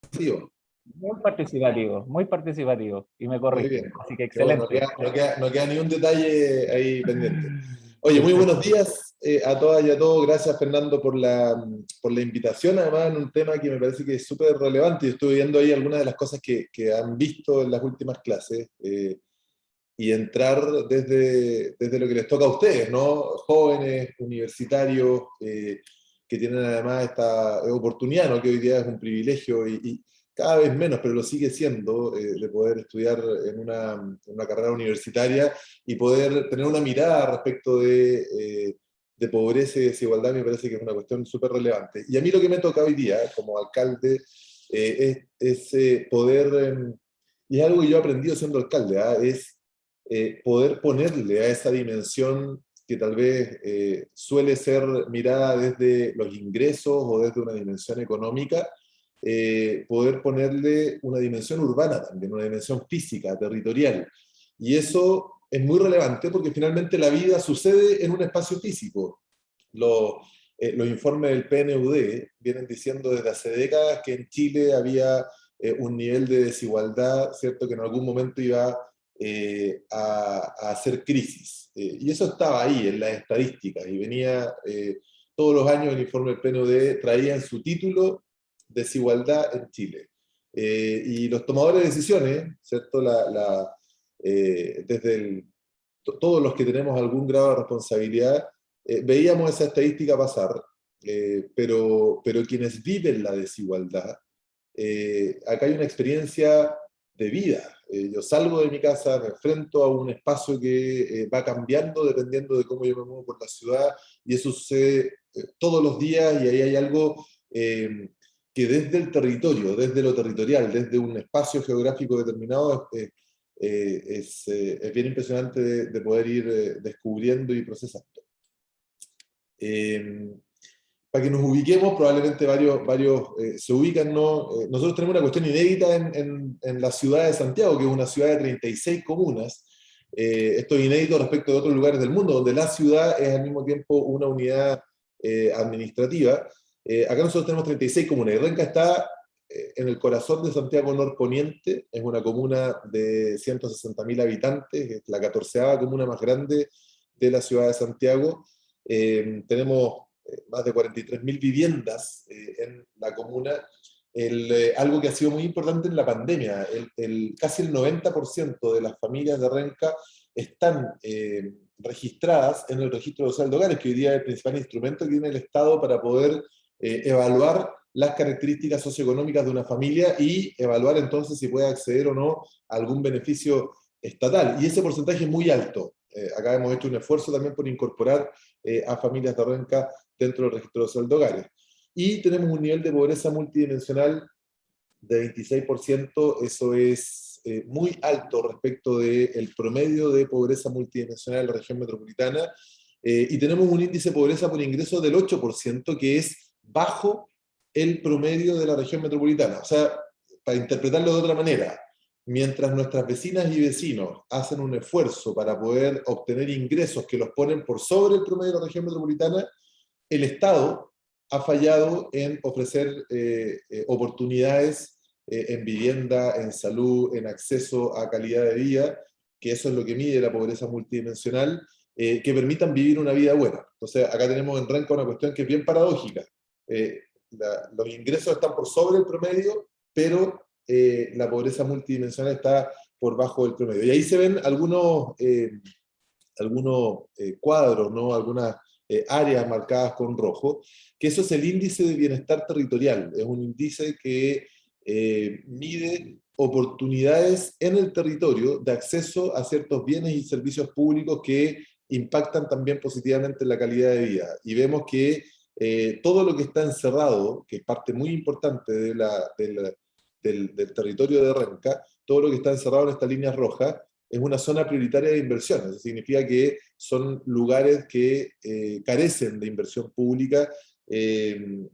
participativo. muy participativo, y me Muy corrige, bien. así que Que bueno, excelente. no queda ni un detalle ahí pendiente. Oye, muy buenos días a todas y a todos. Gracias, Fernando, por la invitación. Además, en un tema que me parece que es súper relevante. Yo estuve viendo ahí algunas de las cosas que han visto en las últimas clases y entrar desde lo que les toca a ustedes, ¿no? Jóvenes, universitarios, que tienen además esta oportunidad, ¿no? Que hoy día es un privilegio y cada vez menos, pero lo sigue siendo, de poder estudiar en una carrera universitaria y poder tener una mirada respecto de pobreza y desigualdad. Me parece que es una cuestión súper relevante. Y a mí lo que me toca hoy día, como alcalde, es poder, y es algo que yo he aprendido siendo alcalde, ¿ah? Es poder ponerle a esa dimensión que tal vez suele ser mirada desde los ingresos o desde una dimensión económica, poder ponerle una dimensión urbana también, una dimensión física, territorial. Y eso es muy relevante porque finalmente la vida sucede en un espacio físico. Los informes del PNUD vienen diciendo desde hace décadas que en Chile había un nivel de desigualdad, ¿cierto?, que en algún momento iba a hacer crisis. Y eso estaba ahí en las estadísticas y venía todos los años el informe del PNUD traía en su título desigualdad en Chile. Y los tomadores de decisiones, ¿cierto? Desde todos los que tenemos algún grado de responsabilidad, veíamos esa estadística pasar, pero quienes viven la desigualdad, acá hay una experiencia de vida. Yo salgo de mi casa, me enfrento a un espacio que va cambiando dependiendo de cómo yo me muevo por la ciudad, y eso sucede todos los días, y ahí hay algo que desde el territorio, desde lo territorial, desde un espacio geográfico determinado, es bien impresionante de poder ir descubriendo y procesando. Para que nos ubiquemos, probablemente varios se ubican, ¿no? Nosotros tenemos una cuestión inédita en la ciudad de Santiago, que es una ciudad de 36 comunas. Esto es inédito respecto de otros lugares del mundo, donde la ciudad es al mismo tiempo una unidad administrativa. Acá nosotros tenemos 36 comunas, y Renca está en el corazón de Santiago Norponiente, es una comuna de 160.000 habitantes, es la 14ª comuna más grande de la ciudad de Santiago. Tenemos más de 43.000 viviendas en la comuna. Algo que ha sido muy importante en la pandemia, casi el 90% de las familias de Renca están registradas en el registro social de hogares, que hoy día es el principal instrumento que tiene el Estado para poder evaluar las características socioeconómicas de una familia y evaluar entonces si puede acceder o no a algún beneficio estatal. Y ese porcentaje es muy alto. Acá hemos hecho un esfuerzo también por incorporar a familias de Renca dentro del registro social de hogares. Y tenemos un nivel de pobreza multidimensional de 26%, eso es muy alto respecto del promedio de pobreza multidimensional de la región metropolitana, y tenemos un índice de pobreza por ingreso del 8%, que es bajo el promedio de la región metropolitana. O sea, para interpretarlo de otra manera, mientras nuestras vecinas y vecinos hacen un esfuerzo para poder obtener ingresos que los ponen por sobre el promedio de la región metropolitana, el Estado ha fallado en ofrecer oportunidades en vivienda, en salud, en acceso a calidad de vida, que eso es lo que mide la pobreza multidimensional, que permitan vivir una vida buena. Entonces, acá tenemos en Renca una cuestión que es bien paradójica. Los ingresos están por sobre el promedio, pero la pobreza multidimensional está por bajo del promedio. Y ahí se ven algunos cuadros, ¿no? Algunas áreas marcadas con rojo, que eso es el índice de bienestar territorial. Es un índice que mide oportunidades en el territorio de acceso a ciertos bienes y servicios públicos que impactan también positivamente en la calidad de vida. Y vemos que todo lo que está encerrado, que es parte muy importante del territorio de Renca, todo lo que está encerrado en estas líneas rojas, es una zona prioritaria de inversión. Eso significa que son lugares que carecen de inversión pública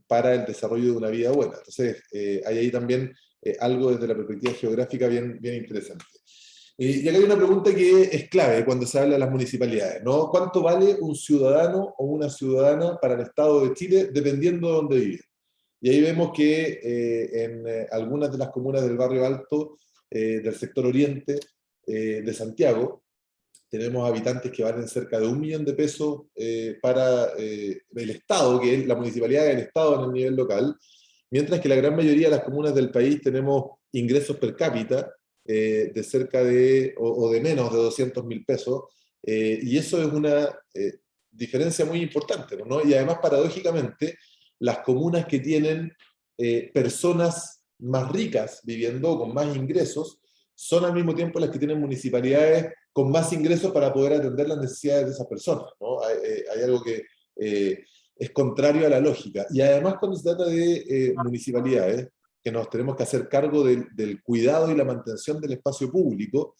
para el desarrollo de una vida buena. Entonces, hay ahí también algo desde la perspectiva geográfica bien interesante. Y acá hay una pregunta que es clave cuando se habla de las municipalidades, ¿no? ¿Cuánto vale un ciudadano o una ciudadana para el Estado de Chile dependiendo de dónde vive? Y ahí vemos que en algunas de las comunas del barrio alto, del sector oriente de Santiago, tenemos habitantes que valen cerca de 1 millón de pesos para el Estado, que es la municipalidad del Estado en el nivel local, mientras que la gran mayoría de las comunas del país tenemos ingresos per cápita de cerca de, o de menos de 200.000 pesos, y eso es una diferencia muy importante, ¿no? Y además, paradójicamente, las comunas que tienen personas más ricas viviendo con más ingresos, son al mismo tiempo las que tienen municipalidades con más ingresos para poder atender las necesidades de esas personas, ¿no? Hay algo que es contrario a la lógica. Y además, cuando se trata de municipalidades, que nos tenemos que hacer cargo del cuidado y la mantención del espacio público,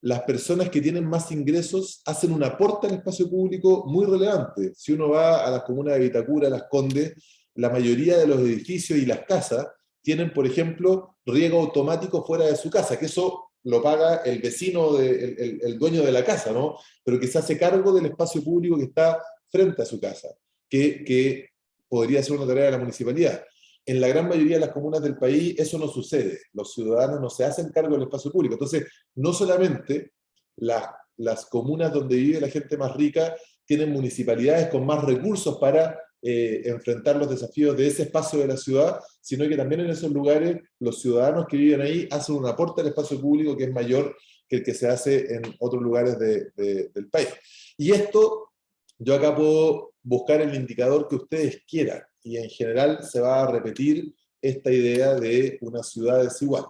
las personas que tienen más ingresos hacen un aporte al espacio público muy relevante. Si uno va a las comunas de Vitacura, Las Condes, la mayoría de los edificios y las casas tienen, por ejemplo, riego automático fuera de su casa, que eso lo paga el vecino, el dueño de la casa, ¿no? Pero que se hace cargo del espacio público que está frente a su casa, que podría ser una tarea de la municipalidad. En la gran mayoría de las comunas del país eso no sucede. Los ciudadanos no se hacen cargo del espacio público. Entonces, no solamente las comunas donde vive la gente más rica tienen municipalidades con más recursos para enfrentar los desafíos de ese espacio de la ciudad, sino que también en esos lugares los ciudadanos que viven ahí hacen un aporte al espacio público que es mayor que el que se hace en otros lugares del país. Y esto, yo acá puedo buscar el indicador que ustedes quieran, y en general se va a repetir esta idea de una ciudad desigual.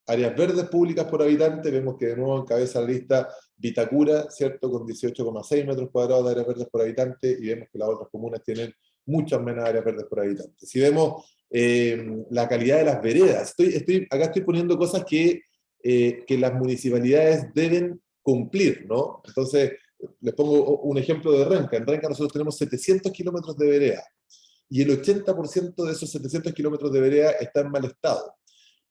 Áreas verdes públicas por habitante, vemos que de nuevo encabeza la lista Vitacura, ¿cierto? Con 18,6 metros cuadrados de áreas verdes por habitante, y vemos que las otras comunas tienen muchas menos áreas verdes por habitante. Si vemos la calidad de las veredas, acá estoy poniendo cosas que las municipalidades deben cumplir, ¿no? Entonces, les pongo un ejemplo de Renca. En Renca nosotros tenemos 700 kilómetros de vereda, y el 80% de esos 700 kilómetros de vereda está en mal estado.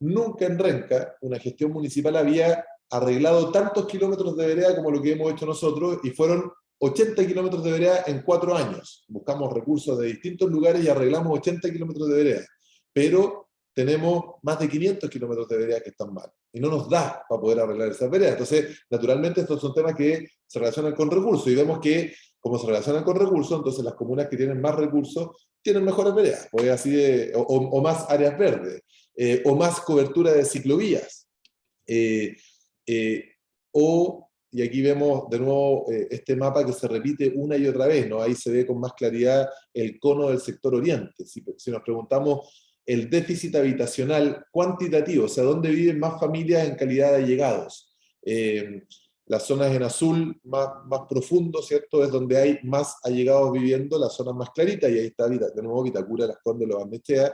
Nunca en Renca una gestión municipal había arreglado tantos kilómetros de vereda como lo que hemos hecho nosotros, y fueron 80 kilómetros de vereda en 4 años. Buscamos recursos de distintos lugares y arreglamos 80 kilómetros de vereda. Pero tenemos más de 500 kilómetros de vereda que están mal. Y no nos da para poder arreglar esas veredas. Entonces, naturalmente, estos son temas que se relacionan con recursos. Y vemos que, como se relacionan con recursos, entonces las comunas que tienen más recursos tienen mejores veredas, pues así o más áreas verdes, o más cobertura de ciclovías. Y aquí vemos de nuevo este mapa que se repite una y otra vez, ¿no? Ahí se ve con más claridad el cono del sector oriente. Si nos preguntamos el déficit habitacional cuantitativo, o sea, dónde viven más familias en calidad de allegados. Las zonas en azul más profundo, ¿cierto? Es donde hay más allegados viviendo, las zonas más claritas, y ahí está de nuevo Vitacura, Las Condes, Lo Barnechea,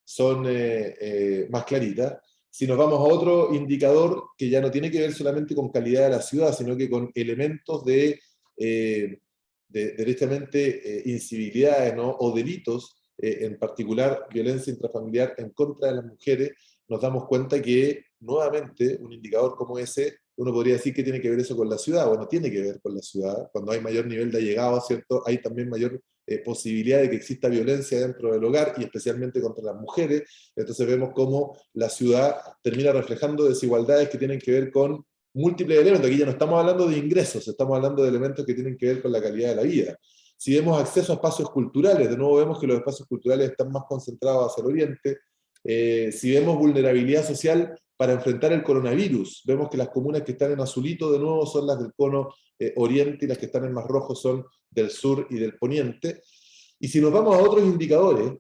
son más claritas. Si nos vamos a otro indicador que ya no tiene que ver solamente con calidad de la ciudad, sino que con elementos de directamente incivilidades, ¿no? O delitos, en particular violencia intrafamiliar en contra de las mujeres, nos damos cuenta que nuevamente un indicador como ese, uno podría decir que tiene que ver eso con la ciudad. Bueno, tiene que ver con la ciudad. Cuando hay mayor nivel de allegado, ¿cierto? Hay también mayor posibilidad de que exista violencia dentro del hogar, y especialmente contra las mujeres. Entonces vemos cómo la ciudad termina reflejando desigualdades que tienen que ver con múltiples elementos. Aquí ya no estamos hablando de ingresos, estamos hablando de elementos que tienen que ver con la calidad de la vida. Si vemos acceso a espacios culturales, de nuevo vemos que los espacios culturales están más concentrados hacia el oriente. Si vemos vulnerabilidad social para enfrentar el coronavirus, vemos que las comunas que están en azulito de nuevo son las del cono oriente, y las que están en más rojo son del sur y del poniente. Y si nos vamos a otros indicadores,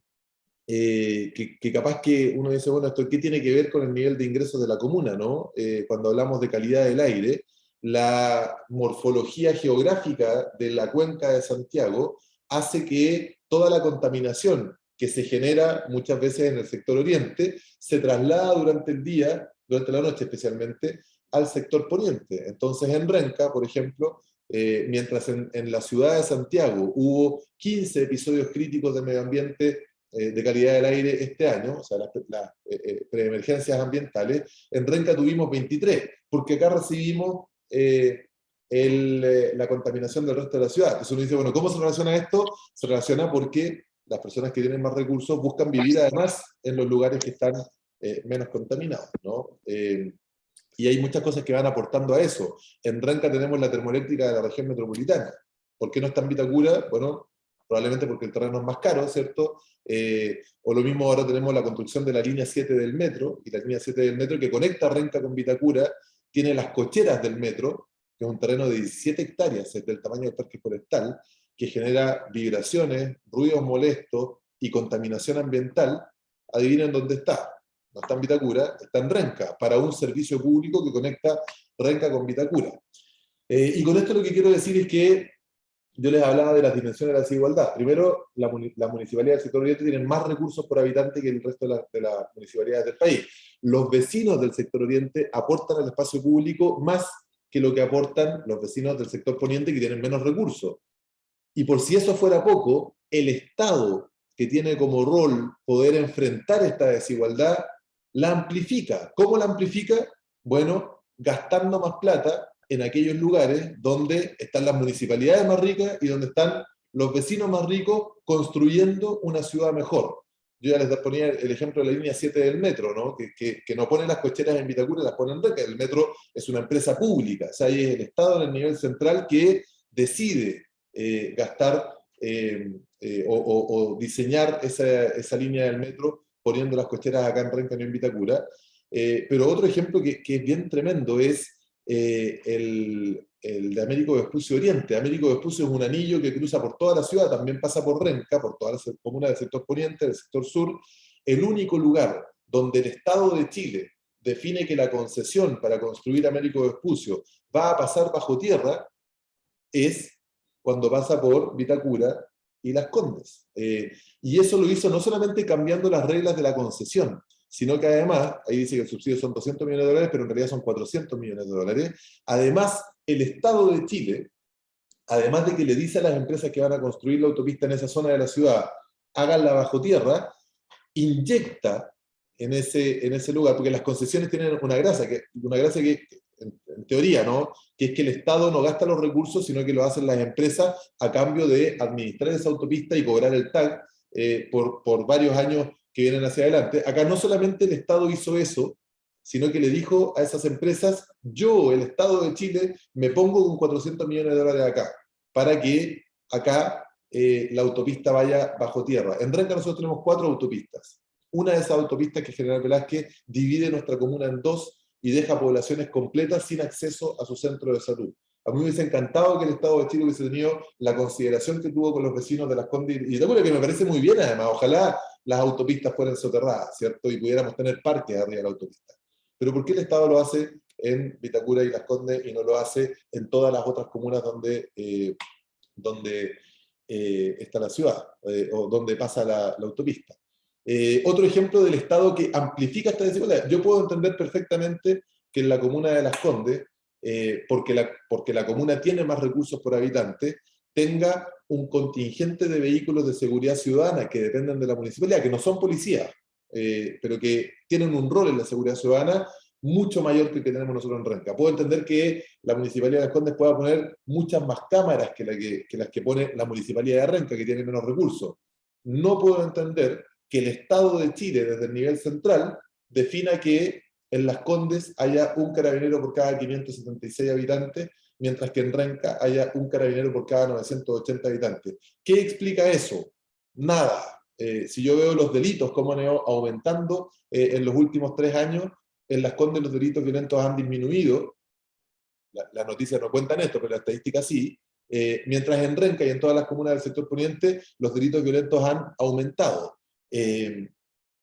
que capaz que uno dice, bueno, ¿esto qué tiene que ver con el nivel de ingresos de la comuna, ¿no? Cuando hablamos de calidad del aire, la morfología geográfica de la cuenca de Santiago hace que toda la contaminación que se genera muchas veces en el sector oriente se traslada durante el día, durante la noche especialmente, al sector poniente. Entonces en Renca, por ejemplo, mientras en la ciudad de Santiago hubo 15 episodios críticos de medio ambiente de calidad del aire este año, o sea, las preemergencias ambientales, en Renca tuvimos 23, porque acá recibimos la contaminación del resto de la ciudad. Entonces uno dice, bueno, ¿cómo se relaciona esto? Se relaciona porque las personas que tienen más recursos buscan vivir además en los lugares que están menos contaminados, ¿no? Y hay muchas cosas que van aportando a eso. En Renca tenemos la termoeléctrica de la región metropolitana. ¿Por qué no está en Vitacura? Bueno, probablemente porque el terreno es más caro, ¿cierto? O lo mismo ahora tenemos la construcción de la línea 7 del metro, y la línea 7 del metro que conecta Renca con Vitacura, tiene las cocheras del metro, que es un terreno de 17 hectáreas, es del tamaño del parque forestal, que genera vibraciones, ruidos molestos y contaminación ambiental. Adivinen dónde está. No está en Vitacura, está en Renca, para un servicio público que conecta Renca con Vitacura. Y con esto lo que quiero decir es que yo les hablaba de las dimensiones de la desigualdad. Primero, la municipalidad del sector oriente tienen más recursos por habitante que el resto de las municipalidades del país. Los vecinos del sector oriente aportan al espacio público más que lo que aportan los vecinos del sector poniente, que tienen menos recursos. Y por si eso fuera poco, el Estado, que tiene como rol poder enfrentar esta desigualdad, la amplifica. ¿Cómo la amplifica? Bueno, gastando más plata en aquellos lugares donde están las municipalidades más ricas y donde están los vecinos más ricos construyendo una ciudad mejor. Yo ya les ponía el ejemplo de la línea 7 del metro, ¿no? Que no pone las cocheras en Vitacura, las pone en Renca. El metro es una empresa pública, o sea, ahí es el Estado en el nivel central que decide gastar o diseñar esa línea del metro poniendo las cocheras acá en Renca, no en Vitacura. Pero otro ejemplo que es bien tremendo es el de Américo Vespucio Oriente. Américo Vespucio es un anillo que cruza por toda la ciudad, también pasa por Renca, por todas las comunas del sector poniente, del sector sur. El único lugar donde el Estado de Chile define que la concesión para construir Américo Vespucio va a pasar bajo tierra es cuando pasa por Vitacura y Las Condes. Y eso lo hizo no solamente cambiando las reglas de la concesión, sino que además, ahí dice que el subsidio son 200 millones de dólares, pero en realidad son 400 millones de dólares. Además, el Estado de Chile, además de que le dice a las empresas que van a construir la autopista en esa zona de la ciudad, háganla bajo tierra, inyecta en ese lugar, porque las concesiones tienen una gracia que en teoría, ¿no? Que es que el Estado no gasta los recursos, sino que lo hacen las empresas a cambio de administrar esa autopista y cobrar el TAC por varios años que vienen hacia adelante. Acá no solamente el Estado hizo eso, sino que le dijo a esas empresas, yo, el Estado de Chile, me pongo con 400 millones de dólares acá, para que acá la autopista vaya bajo tierra. En Renca nosotros tenemos 4 autopistas. Una de esas autopistas, que es General Velázquez, divide nuestra comuna en 2 y deja poblaciones completas sin acceso a su centro de salud. A mí me hubiese encantado que el Estado de Chile hubiese tenido la consideración que tuvo con los vecinos de Las Condes y Vitacura, que me parece muy bien además. Ojalá las autopistas fueran soterradas, ¿cierto? Y pudiéramos tener parques arriba de la autopista. Pero ¿por qué el Estado lo hace en Vitacura y Las Condes y no lo hace en todas las otras comunas donde está la ciudad o donde pasa la autopista? Otro ejemplo del Estado que amplifica esta desigualdad. Yo puedo entender perfectamente que en la comuna de Las Condes, porque la comuna tiene más recursos por habitante, tenga un contingente de vehículos de seguridad ciudadana que dependen de la municipalidad, que no son policías, pero que tienen un rol en la seguridad ciudadana mucho mayor que el que tenemos nosotros en Renca. Puedo entender que la Municipalidad de Las Condes pueda poner muchas más cámaras que las que pone la Municipalidad de Renca, que tiene menos recursos. No puedo entender que el Estado de Chile, desde el nivel central, defina que en Las Condes haya un carabinero por cada 576 habitantes, mientras que en Renca haya un carabinero por cada 980 habitantes. ¿Qué explica eso? Nada. Si yo veo los delitos, cómo han ido aumentando en los últimos 3 años, en Las Condes los delitos violentos han disminuido, las noticias no cuentan esto, pero la estadística sí, mientras en Renca y en todas las comunas del sector poniente los delitos violentos han aumentado.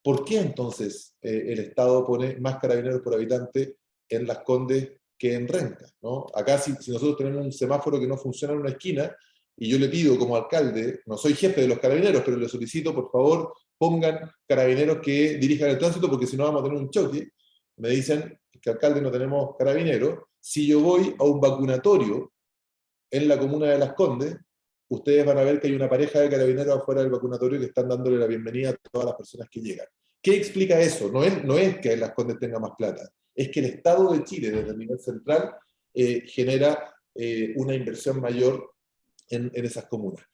¿Por qué entonces el Estado pone más carabineros por habitante en Las Condes que en Renca, ¿no? Acá si nosotros tenemos un semáforo que no funciona en una esquina, y yo le pido como alcalde, no soy jefe de los carabineros, pero le solicito, por favor, pongan carabineros que dirijan el tránsito, porque si no vamos a tener un choque. Me dicen que alcalde no tenemos carabineros. Si yo voy a un vacunatorio en la comuna de Las Condes, ustedes van a ver que hay una pareja de carabineros afuera del vacunatorio que están dándole la bienvenida a todas las personas que llegan. ¿Qué explica eso? No es que Las Condes tenga más plata, es que el Estado de Chile, desde el nivel central, genera una inversión mayor en esas comunas.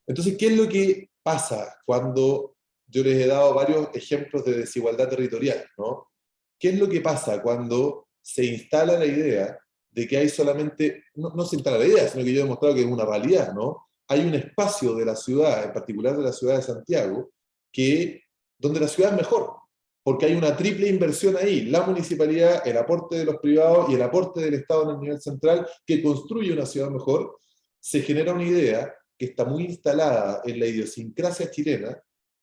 Entonces, ¿qué es lo que pasa cuando yo les he dado varios ejemplos de desigualdad territorial, ¿no? ¿Qué es lo que pasa cuando se instala la idea de que hay solamente, no se instala la idea, sino que yo he demostrado que es una realidad, ¿no? Hay un espacio de la ciudad, en particular de la ciudad de Santiago, donde la ciudad es mejor, porque hay una triple inversión ahí, la municipalidad, el aporte de los privados y el aporte del Estado en el nivel central, que construye una ciudad mejor. Se genera una idea que está muy instalada en la idiosincrasia chilena,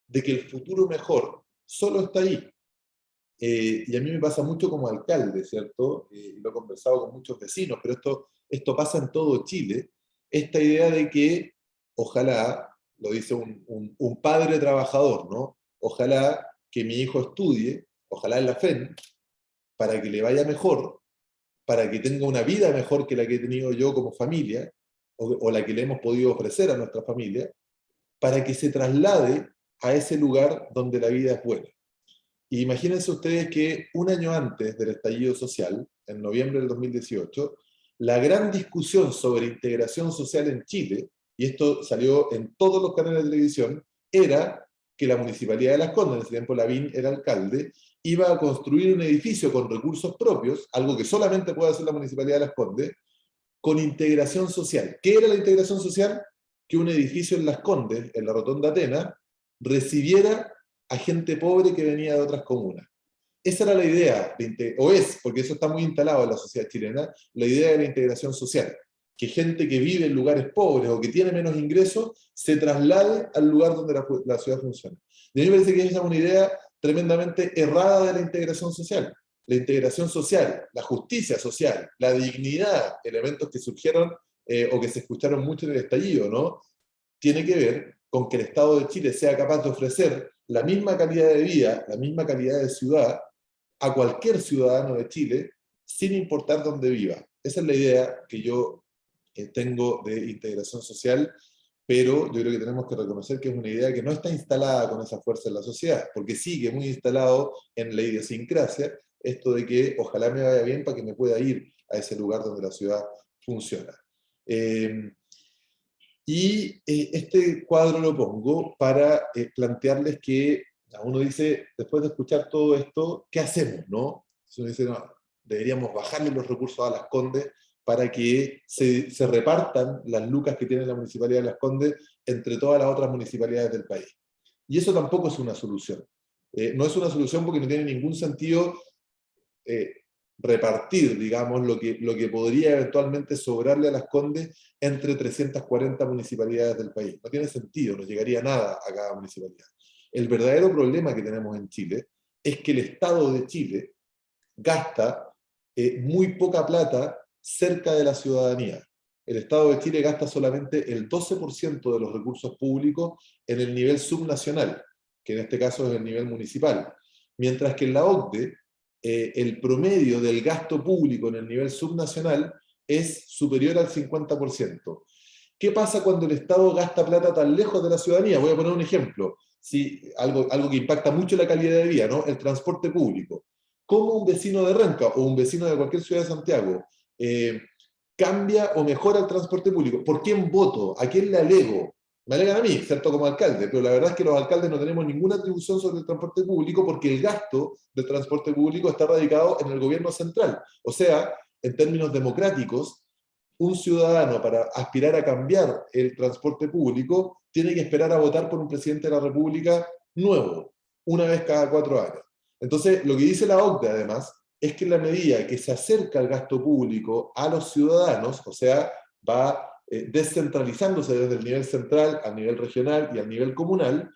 de que el futuro mejor solo está ahí. Y a mí me pasa mucho como alcalde, ¿cierto? Lo he conversado con muchos vecinos, pero esto pasa en todo Chile, esta idea de que, ojalá, lo dice un padre trabajador, ¿no? Ojalá que mi hijo estudie, ojalá en la FEN, para que le vaya mejor, para que tenga una vida mejor que la que he tenido yo como familia, o la que le hemos podido ofrecer a nuestra familia, para que se traslade a ese lugar donde la vida es buena. Y imagínense ustedes que un año antes del estallido social, en noviembre del 2018, la gran discusión sobre integración social en Chile, y esto salió en todos los canales de televisión, era que la Municipalidad de Las Condes, en ese tiempo Lavín era alcalde, iba a construir un edificio con recursos propios, algo que solamente puede hacer la Municipalidad de Las Condes, con integración social. ¿Qué era la integración social? Que un edificio en Las Condes, en la Rotonda Atenas, recibiera a gente pobre que venía de otras comunas. Esa era la idea, o es, porque eso está muy instalado en la sociedad chilena, la idea de la integración social. Que gente que vive en lugares pobres o que tiene menos ingresos se traslade al lugar donde la ciudad funciona. Y a mí me parece que esa es una idea tremendamente errada de la integración social. La integración social, la justicia social, la dignidad, elementos que surgieron o que se escucharon mucho en el estallido, ¿no? Tiene que ver con que el Estado de Chile sea capaz de ofrecer la misma calidad de vida, la misma calidad de ciudad a cualquier ciudadano de Chile, sin importar dónde viva. Esa es la idea que yo tengo de integración social, pero yo creo que tenemos que reconocer que es una idea que no está instalada con esa fuerza en la sociedad, porque sigue muy instalado en la idiosincrasia esto de que ojalá me vaya bien para que me pueda ir a ese lugar donde la ciudad funciona. Este cuadro lo pongo para plantearles que uno dice, después de escuchar todo esto, ¿qué hacemos? ¿No? Uno dice, no, deberíamos bajarle los recursos a Las Condes para que se repartan las lucas que tiene la Municipalidad de Las Condes entre todas las otras municipalidades del país. Y eso tampoco es una solución. No es una solución porque no tiene ningún sentido repartir, digamos, lo que podría eventualmente sobrarle a Las Condes entre 340 municipalidades del país. No tiene sentido, no llegaría nada a cada municipalidad. El verdadero problema que tenemos en Chile es que el Estado de Chile gasta muy poca plata cerca de la ciudadanía. El Estado de Chile gasta solamente el 12% de los recursos públicos en el nivel subnacional, que en este caso es el nivel municipal. Mientras que en la OCDE, el promedio del gasto público en el nivel subnacional es superior al 50%. ¿Qué pasa cuando el Estado gasta plata tan lejos de la ciudadanía? Voy a poner un ejemplo, algo que impacta mucho la calidad de vida, ¿no? El transporte público. ¿Cómo un vecino de Renca o un vecino de cualquier ciudad de Santiago cambia o mejora el transporte público? ¿Por quién voto? ¿A quién le alego? Me alegan a mí, ¿cierto? Como alcalde, pero la verdad es que los alcaldes no tenemos ninguna atribución sobre el transporte público porque el gasto del transporte público está radicado en el gobierno central. O sea, en términos democráticos, un ciudadano para aspirar a cambiar el transporte público tiene que esperar a votar por un presidente de la República nuevo, una vez cada 4 años. Entonces, lo que dice la OCDE, además, es que en la medida que se acerca el gasto público a los ciudadanos, o sea, va descentralizándose desde el nivel central al nivel regional y al nivel comunal,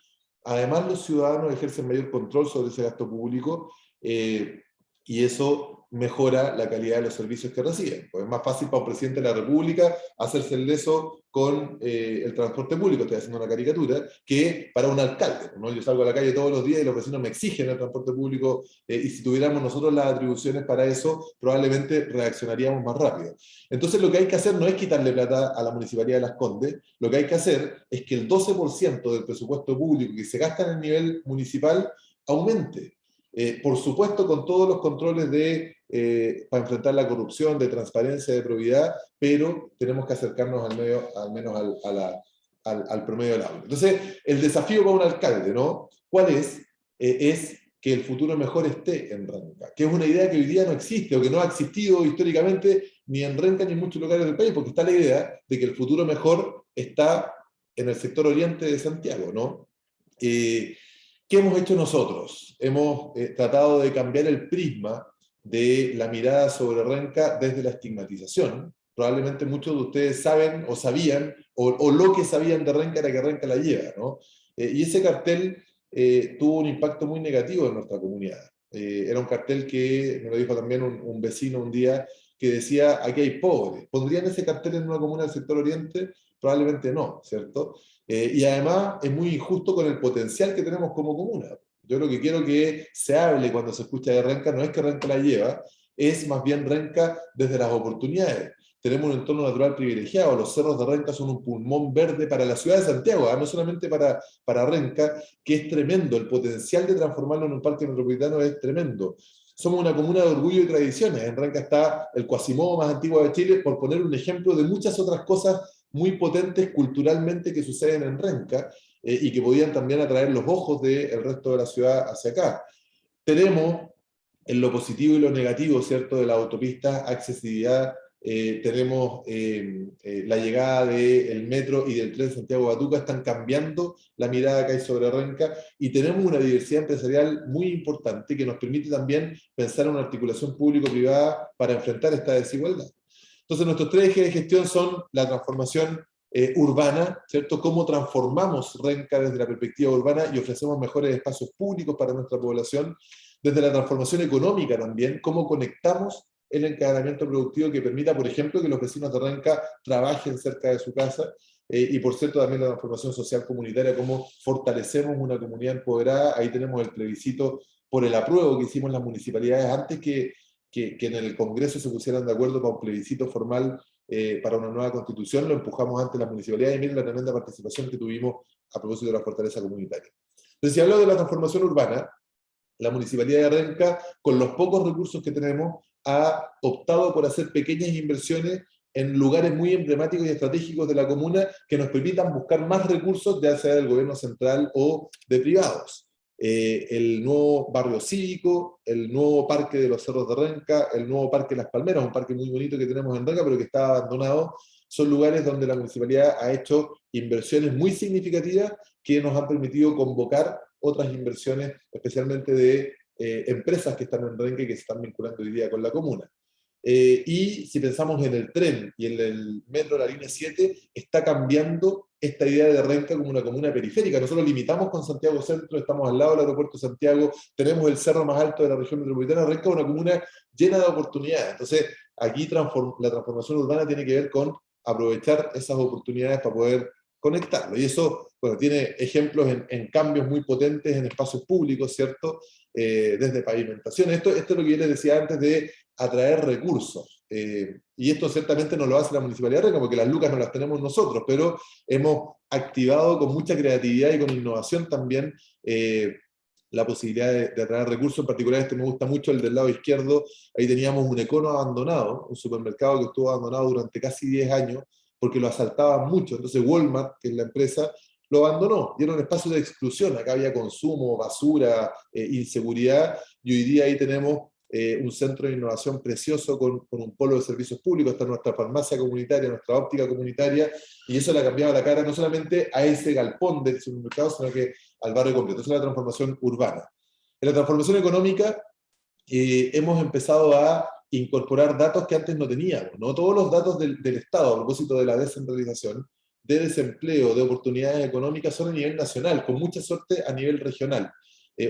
además los ciudadanos ejercen mayor control sobre ese gasto público y eso mejora la calidad de los servicios que reciben. Pues es más fácil para un presidente de la República hacerse el leso con el transporte público, estoy haciendo una caricatura, que para un alcalde, ¿no? Yo salgo a la calle todos los días y los vecinos me exigen el transporte público y si tuviéramos nosotros las atribuciones para eso, probablemente reaccionaríamos más rápido. Entonces lo que hay que hacer no es quitarle plata a la Municipalidad de Las Condes, lo que hay que hacer es que el 12% del presupuesto público que se gasta en el nivel municipal aumente. Por supuesto, con todos los controles para enfrentar la corrupción, de transparencia, de probidad, pero tenemos que acercarnos al menos al promedio del aula. Entonces, el desafío para un alcalde, ¿no? ¿Cuál es? Es que el futuro mejor esté en Renca, que es una idea que hoy día no existe, o que no ha existido históricamente ni en Renca ni en muchos lugares del país, porque está la idea de que el futuro mejor está en el sector oriente de Santiago, ¿no? ¿Qué hemos hecho nosotros? Hemos tratado de cambiar el prisma de la mirada sobre Renca desde la estigmatización. Probablemente muchos de ustedes saben o sabían, o lo que sabían de Renca era que Renca la lleva, ¿no? Y ese cartel tuvo un impacto muy negativo en nuestra comunidad. Era un cartel que, me lo dijo también un vecino un día, que decía, aquí hay pobres. ¿Pondrían ese cartel en una comuna del sector oriente? Probablemente no, ¿cierto? Y además es muy injusto con el potencial que tenemos como comuna. Yo lo que quiero que se hable cuando se escucha de Renca no es que Renca la lleva, es más bien Renca desde las oportunidades. Tenemos un entorno natural privilegiado, los cerros de Renca son un pulmón verde para la ciudad de Santiago, no solamente para Renca, que es tremendo, el potencial de transformarlo en un parque metropolitano es tremendo. Somos una comuna de orgullo y tradiciones, en Renca está el Quasimodo más antiguo de Chile, por poner un ejemplo de muchas otras cosas muy potentes culturalmente que suceden en Renca, y que podían también atraer los ojos del resto de la ciudad hacia acá. Tenemos en lo positivo y lo negativo, ¿cierto?, de la autopista, accesibilidad, tenemos la llegada del metro y del tren Santiago-Batuca, están cambiando la mirada que hay sobre Renca, y tenemos una diversidad empresarial muy importante que nos permite también pensar en una articulación público-privada para enfrentar esta desigualdad. Entonces, nuestros tres ejes de gestión son la transformación urbana, ¿cierto? Cómo transformamos Renca desde la perspectiva urbana y ofrecemos mejores espacios públicos para nuestra población. Desde la transformación económica también, cómo conectamos el encadenamiento productivo que permita, por ejemplo, que los vecinos de Renca trabajen cerca de su casa. Y por cierto, también la transformación social comunitaria, cómo fortalecemos una comunidad empoderada. Ahí tenemos el plebiscito por el apruebo que hicimos las municipalidades antes que en el Congreso se pusieran de acuerdo para un plebiscito formal para una nueva constitución. Lo empujamos ante las municipalidades, y miren la tremenda participación que tuvimos a propósito de la fortaleza comunitaria. Entonces, si hablo de la transformación urbana, la Municipalidad de Renca, con los pocos recursos que tenemos, ha optado por hacer pequeñas inversiones en lugares muy emblemáticos y estratégicos de la comuna que nos permitan buscar más recursos, ya sea del gobierno central o de privados. El nuevo barrio cívico, el nuevo parque de los Cerros de Renca, el nuevo parque Las Palmeras, un parque muy bonito que tenemos en Renca, pero que está abandonado. Son lugares donde la municipalidad ha hecho inversiones muy significativas que nos han permitido convocar otras inversiones, especialmente de empresas que están en Renca y que se están vinculando hoy día con la comuna. Y si pensamos en el tren y en el metro, la línea 7, está cambiando esta idea de Renca como una comuna periférica. Nosotros limitamos con Santiago Centro, estamos al lado del aeropuerto de Santiago, tenemos el cerro más alto de la región metropolitana. Renca es una comuna llena de oportunidades. Entonces, aquí la transformación urbana tiene que ver con aprovechar esas oportunidades para poder conectarlo. Y eso, bueno, tiene ejemplos en cambios muy potentes en espacios públicos, ¿cierto? Desde pavimentación. Esto es lo que yo les decía antes de atraer recursos. Y esto ciertamente no lo hace la Municipalidad de Renca, porque las lucas no las tenemos nosotros, pero hemos activado con mucha creatividad y con innovación también la posibilidad de atraer recursos. En particular, me gusta mucho el del lado izquierdo. Ahí teníamos un Econo abandonado, un supermercado que estuvo abandonado durante casi 10 años, porque lo asaltaban mucho. Entonces Walmart, que es la empresa, lo abandonó, y era un espacio de exclusión. Acá había consumo, basura, inseguridad, y hoy día ahí tenemos un centro de innovación precioso con un polo de servicios públicos. Está nuestra farmacia comunitaria, nuestra óptica comunitaria, y eso le ha cambiado la cara no solamente a ese galpón del supermercado, sino que al barrio completo. Esa es la transformación urbana. En la transformación económica hemos empezado a incorporar datos que antes no teníamos, ¿no? Todos los datos del Estado, a propósito de la descentralización, de desempleo, de oportunidades económicas, son a nivel nacional, con mucha suerte a nivel regional.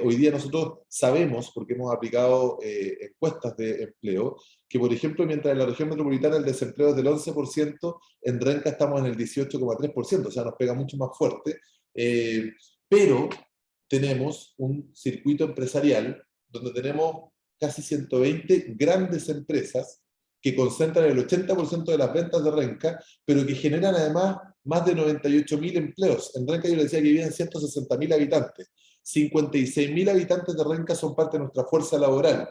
Hoy día nosotros sabemos, porque hemos aplicado encuestas de empleo, que por ejemplo, mientras en la región metropolitana el desempleo es del 11%, en Renca estamos en el 18,3%, o sea, nos pega mucho más fuerte, pero tenemos un circuito empresarial donde tenemos casi 120 grandes empresas que concentran el 80% de las ventas de Renca, pero que generan además más de 98.000 empleos. En Renca yo le decía que viven 160.000 habitantes. 56.000 habitantes de Renca son parte de nuestra fuerza laboral,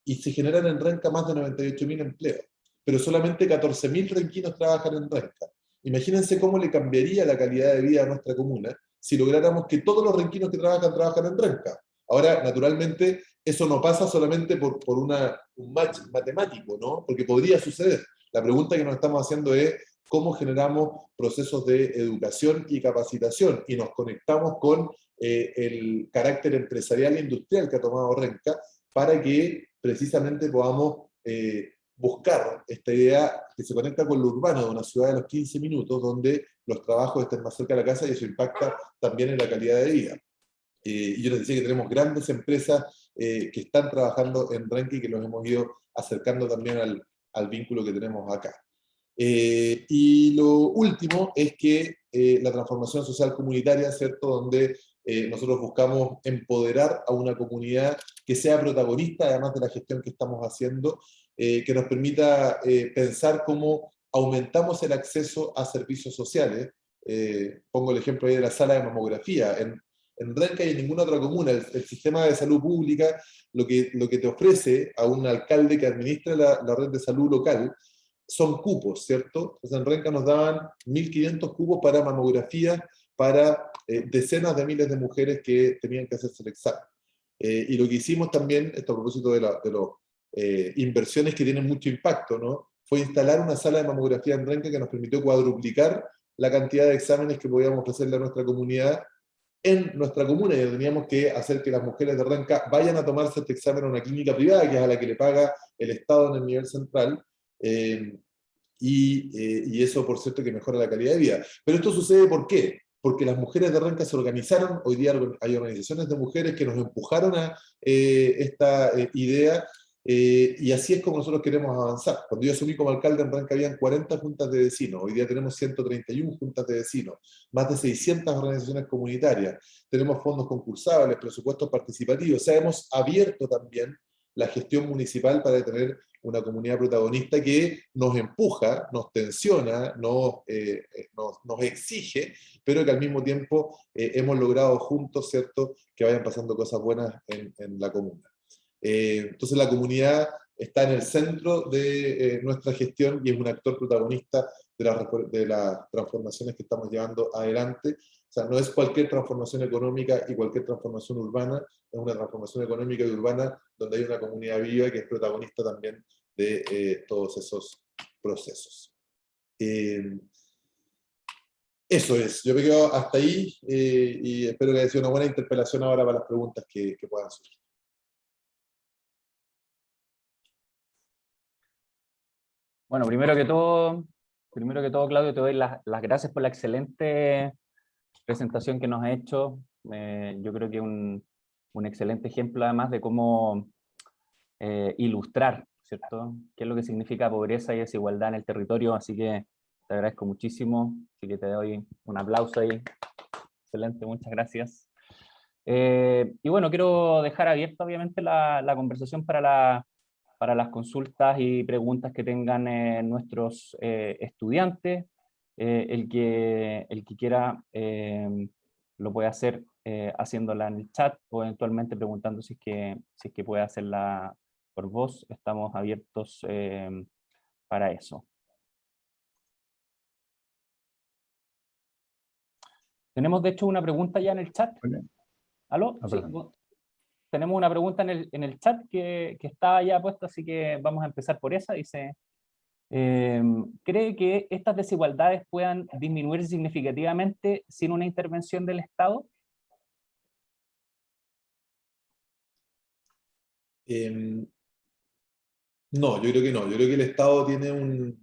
y se generan en Renca más de 98.000 empleos, pero solamente 14.000 renquinos trabajan en Renca. Imagínense cómo le cambiaría la calidad de vida a nuestra comuna si lográramos que todos los renquinos que trabajan en Renca. Ahora, naturalmente, eso no pasa solamente por un match matemático, ¿no? Porque podría suceder. La pregunta que nos estamos haciendo es cómo generamos procesos de educación y capacitación y nos conectamos con el carácter empresarial e industrial que ha tomado Renca para que precisamente podamos buscar esta idea que se conecta con lo urbano de una ciudad de los 15 minutos, donde los trabajos estén más cerca de la casa y eso impacta también en la calidad de vida. Y yo les decía que tenemos grandes empresas que están trabajando en Renca y que los hemos ido acercando también al vínculo que tenemos acá. Y lo último es que la transformación social comunitaria, ¿cierto? Donde nosotros buscamos empoderar a una comunidad que sea protagonista, además de la gestión que estamos haciendo, que nos permita pensar cómo aumentamos el acceso a servicios sociales. Pongo el ejemplo ahí de la sala de mamografía. En Renca y en ninguna otra comuna, el sistema de salud pública lo que te ofrece a un alcalde que administra la red de salud local son cupos, ¿cierto? Entonces en Renca nos daban 1.500 cupos para mamografía para decenas de miles de mujeres que tenían que hacerse el examen. Y lo que hicimos también, esto a propósito de las inversiones que tienen mucho impacto, ¿no? Fue instalar una sala de mamografía en Renca que nos permitió cuadruplicar la cantidad de exámenes que podíamos ofrecerle a nuestra comunidad en nuestra comuna, y teníamos que hacer que las mujeres de Renca vayan a tomarse este examen a una clínica privada, que es a la que le paga el Estado en el nivel central, y eso, por cierto, que mejora la calidad de vida. Pero esto sucede ¿por qué? Porque las mujeres de Renca se organizaron, hoy día hay organizaciones de mujeres que nos empujaron a esta idea, y así es como nosotros queremos avanzar. Cuando yo asumí como alcalde en Renca habían 40 juntas de vecinos, hoy día tenemos 131 juntas de vecinos, más de 600 organizaciones comunitarias, tenemos fondos concursables, presupuestos participativos, o sea, hemos abierto también la gestión municipal para tener una comunidad protagonista que nos empuja, nos tensiona, nos exige, pero que al mismo tiempo hemos logrado juntos, ¿cierto?, que vayan pasando cosas buenas en la comuna. Entonces la comunidad está en el centro de nuestra gestión y es un actor protagonista de las transformaciones que estamos llevando adelante. O sea, no es cualquier transformación económica y cualquier transformación urbana, es una transformación económica y urbana donde hay una comunidad viva que es protagonista también de todos esos procesos. Eso es, yo me quedo hasta ahí y espero que haya sido una buena interpelación ahora para las preguntas que puedan surgir. Bueno, primero que todo, Claudio, te doy las gracias por la excelente presentación que nos has hecho. Yo creo que un excelente ejemplo además de cómo ilustrar, ¿cierto?, qué es lo que significa pobreza y desigualdad en el territorio, así que te agradezco muchísimo, así que te doy un aplauso ahí. Excelente, muchas gracias. Y bueno, quiero dejar abierta obviamente la conversación para las consultas y preguntas que tengan nuestros estudiantes. El que quiera lo puede hacer haciéndola en el chat o eventualmente preguntando si es que puede hacerla por voz. Estamos abiertos para eso. Tenemos de hecho una pregunta ya en el chat. ¿Aló? Sí, tenemos una pregunta en el chat que está ya puesta, así que vamos a empezar por esa. Dice, ¿cree que estas desigualdades puedan disminuir significativamente sin una intervención del Estado? No, yo creo que no. Yo creo que el Estado tiene un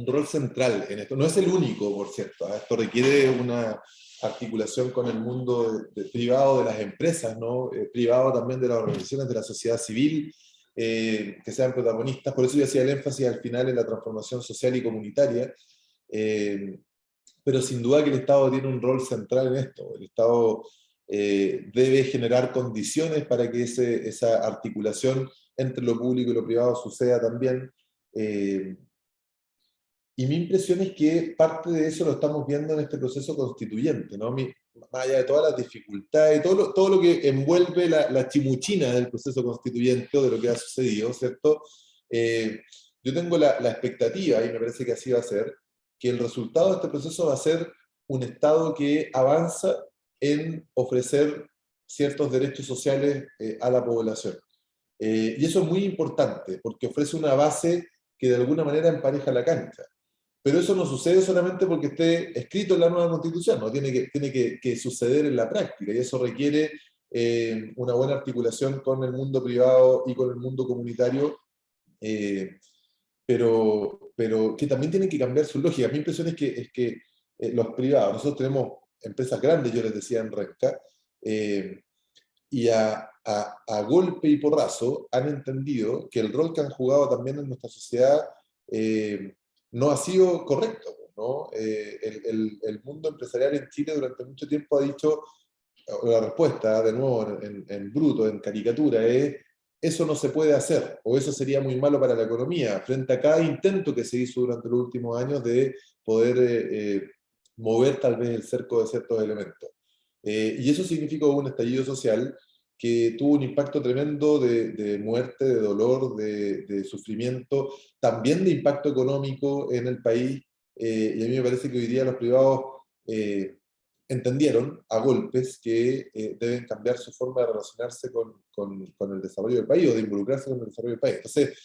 rol central en esto. No es el único, por cierto. Esto requiere una articulación con el mundo privado de las empresas, ¿no? Privado también de las organizaciones de la sociedad civil, que sean protagonistas. Por eso yo hacía el énfasis al final en la transformación social y comunitaria. Pero sin duda que el Estado tiene un rol central en esto. El Estado debe generar condiciones para que esa articulación entre lo público y lo privado suceda también. Y mi impresión es que parte de eso lo estamos viendo en este proceso constituyente, ¿no? Más allá de todas las dificultades, todo lo que envuelve la chimuchina del proceso constituyente o de lo que ha sucedido, ¿cierto? Yo tengo la expectativa, y me parece que así va a ser, que el resultado de este proceso va a ser un Estado que avanza en ofrecer ciertos derechos sociales a la población. Y eso es muy importante, porque ofrece una base que de alguna manera empareja la cancha. Pero eso no sucede solamente porque esté escrito en la nueva Constitución, ¿no? Tiene que suceder en la práctica, y eso requiere una buena articulación con el mundo privado y con el mundo comunitario, pero que también tienen que cambiar su lógica. Mi impresión es que los privados, nosotros tenemos empresas grandes, yo les decía en Renca, y a golpe y porrazo han entendido que el rol que han jugado también en nuestra sociedad no ha sido correcto, ¿no? El mundo empresarial en Chile durante mucho tiempo ha dicho, la respuesta, de nuevo en bruto, en caricatura, es: eso no se puede hacer, o eso sería muy malo para la economía, frente a cada intento que se hizo durante los últimos años de poder mover tal vez el cerco de ciertos elementos. Y eso significó un estallido social que tuvo un impacto tremendo de muerte, de dolor, de sufrimiento, también de impacto económico en el país, y a mí me parece que hoy día los privados entendieron a golpes que deben cambiar su forma de relacionarse con el desarrollo del país, o de involucrarse con el desarrollo del país. Entonces,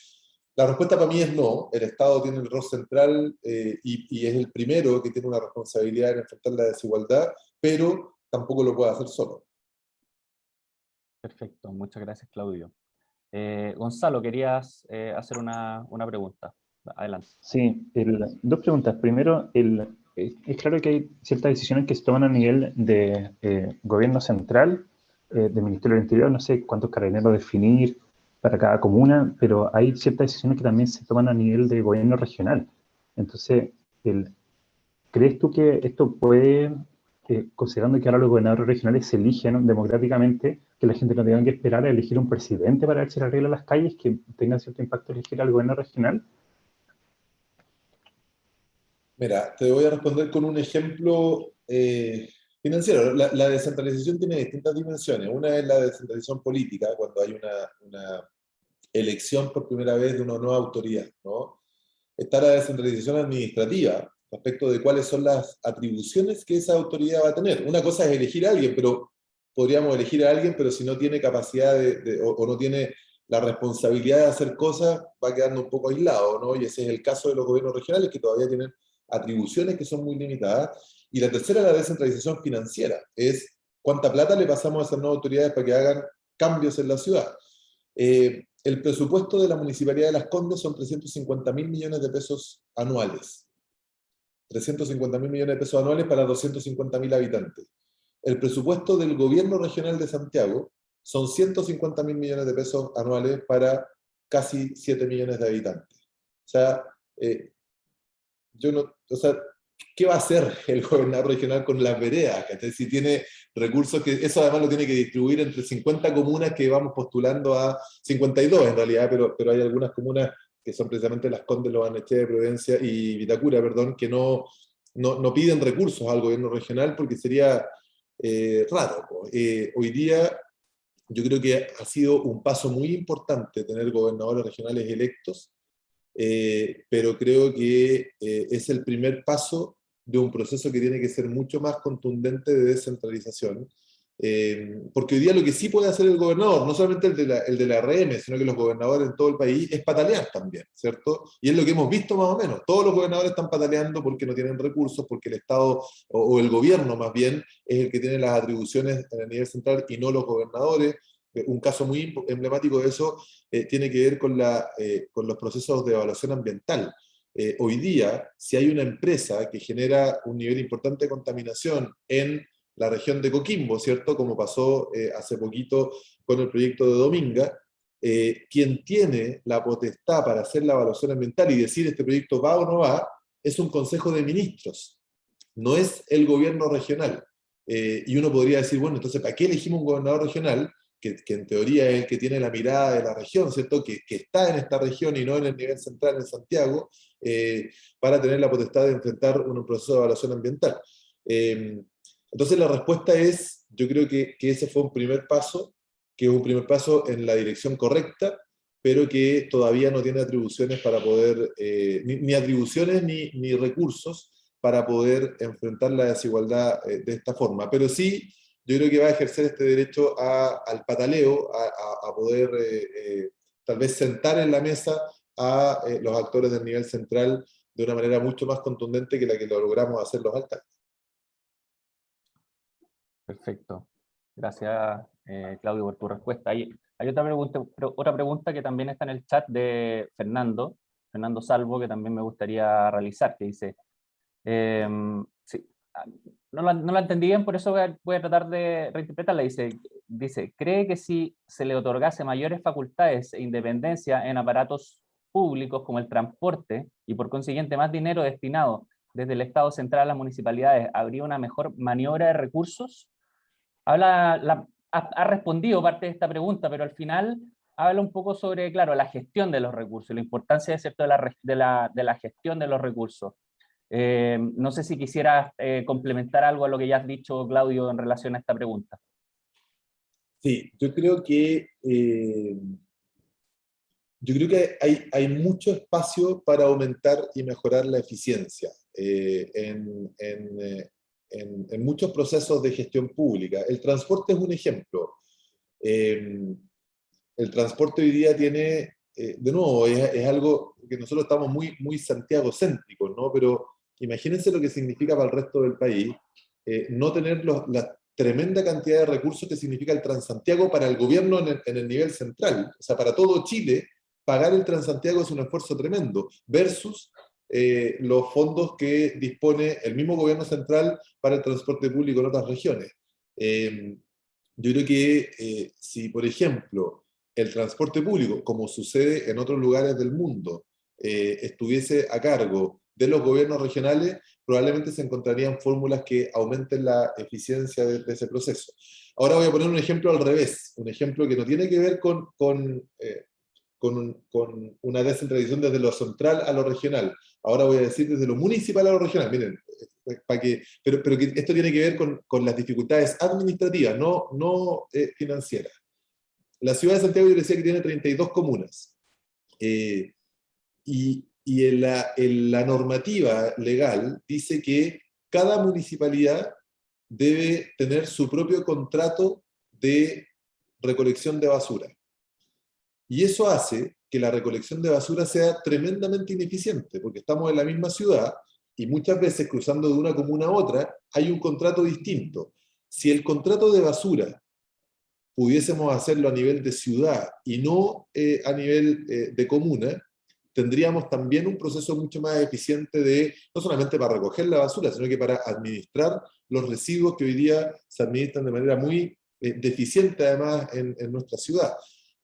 la respuesta para mí es no. El Estado tiene el rol central y es el primero que tiene una responsabilidad en enfrentar la desigualdad, pero tampoco lo puede hacer solo. Perfecto, muchas gracias, Claudio. Gonzalo, querías hacer una pregunta. Adelante. Sí, dos preguntas. Primero, es claro que hay ciertas decisiones que se toman a nivel de gobierno central, del Ministerio del Interior, no sé cuántos carabineros definir para cada comuna, pero hay ciertas decisiones que también se toman a nivel de gobierno regional. Entonces, ¿crees tú que esto puede, considerando que ahora los gobernadores regionales se eligen democráticamente, que la gente no tenga que esperar a elegir un presidente para ver si le arregla las calles, que tenga cierto impacto elegir al gobierno regional? Mira, te voy a responder con un ejemplo financiero. La descentralización tiene distintas dimensiones. Una es la descentralización política, cuando hay una elección por primera vez de una nueva autoridad, ¿no? Está la descentralización administrativa, respecto de cuáles son las atribuciones que esa autoridad va a tener. Una cosa es elegir a alguien, pero podríamos elegir a alguien, pero si no tiene capacidad o no tiene la responsabilidad de hacer cosas, va quedando un poco aislado, ¿no? Y ese es el caso de los gobiernos regionales, que todavía tienen atribuciones que son muy limitadas. Y la tercera es la descentralización financiera, es cuánta plata le pasamos a esas nuevas autoridades para que hagan cambios en la ciudad. El presupuesto de la Municipalidad de Las Condes son 350.000 millones de pesos anuales. 350.000 millones de pesos anuales para 250.000 habitantes. El presupuesto del gobierno regional de Santiago son 150.000 millones de pesos anuales para casi 7 millones de habitantes. O sea, ¿qué va a hacer el gobernador regional con las veredas? Si tiene recursos, que eso además lo tiene que distribuir entre 50 comunas que vamos postulando a 52 en realidad, pero hay algunas comunas que son precisamente Las Condes, Lo Barnechea, Providencia y Vitacura, perdón, que no piden recursos al gobierno regional porque sería raro. Hoy día yo creo que ha sido un paso muy importante tener gobernadores regionales electos, pero creo que es el primer paso de un proceso que tiene que ser mucho más contundente de descentralización, porque hoy día lo que sí puede hacer el gobernador, no solamente el de la RM, sino que los gobernadores en todo el país, es patalear también, ¿cierto? Y es lo que hemos visto más o menos. Todos los gobernadores están pataleando porque no tienen recursos, porque el Estado, o el gobierno más bien, es el que tiene las atribuciones a nivel central y no los gobernadores. Un caso muy emblemático de eso tiene que ver con los procesos de evaluación ambiental. Hoy día, si hay una empresa que genera un nivel importante de contaminación en la región de Coquimbo, ¿cierto? Como pasó hace poquito con el proyecto de Dominga, quien tiene la potestad para hacer la evaluación ambiental y decir este proyecto va o no va, es un consejo de ministros, no es el gobierno regional. Y uno podría decir, bueno, entonces, ¿para qué elegimos un gobernador regional? Que en teoría es el que tiene la mirada de la región, ¿cierto? Que está en esta región y no en el nivel central en Santiago, para tener la potestad de enfrentar un proceso de evaluación ambiental. Entonces la respuesta es, yo creo que ese fue un primer paso, que es un primer paso en la dirección correcta, pero que todavía no tiene atribuciones para poder, ni atribuciones ni recursos para poder enfrentar la desigualdad de esta forma. Pero sí, yo creo que va a ejercer este derecho al pataleo, a poder tal vez sentar en la mesa a los actores del nivel central de una manera mucho más contundente que la que lo logramos hacer los alcaldes. Perfecto. Gracias, Claudio, por tu respuesta. Hay otra pregunta que también está en el chat de Fernando Salvo, que también me gustaría realizar, que dice, sí, no la entendí bien, por eso voy a tratar de reinterpretarla. Dice, ¿cree que si se le otorgase mayores facultades e independencia en aparatos públicos como el transporte y por consiguiente más dinero destinado desde el Estado central a las municipalidades, habría una mejor maniobra de recursos? Ha respondido parte de esta pregunta, pero al final habla un poco sobre, claro, la gestión de los recursos, la importancia ¿cierto? de la gestión de los recursos. No sé si quisieras complementar algo a lo que ya has dicho, Claudio, en relación a esta pregunta. Sí, yo creo que hay mucho espacio para aumentar y mejorar la eficiencia en muchos procesos de gestión pública. El transporte es un ejemplo. El transporte hoy día tiene, de nuevo, es algo que nosotros estamos muy Santiago-céntricos, ¿no? Pero imagínense lo que significa para el resto del país no tener la tremenda cantidad de recursos que significa el Transantiago para el gobierno en el nivel central. O sea, para todo Chile, pagar el Transantiago es un esfuerzo tremendo, versus los fondos que dispone el mismo gobierno central para el transporte público en otras regiones. Yo creo que si, por ejemplo, el transporte público, como sucede en otros lugares del mundo, estuviese a cargo de los gobiernos regionales, probablemente se encontrarían fórmulas que aumenten la eficiencia de ese proceso. Ahora voy a poner un ejemplo al revés, un ejemplo que no tiene que ver con una descentralización desde lo central a lo regional. Ahora voy a decir desde lo municipal a lo regional. Miren, pero que esto tiene que ver con las dificultades administrativas, no financieras. La ciudad de Santiago, yo decía que tiene 32 comunas. Y en la normativa legal dice que cada municipalidad debe tener su propio contrato de recolección de basura. Y eso hace que la recolección de basura sea tremendamente ineficiente, porque estamos en la misma ciudad y muchas veces cruzando de una comuna a otra hay un contrato distinto. Si el contrato de basura pudiésemos hacerlo a nivel de ciudad y no a nivel de comuna, tendríamos también un proceso mucho más eficiente no solamente para recoger la basura, sino que para administrar los residuos que hoy día se administran de manera muy deficiente además en nuestra ciudad.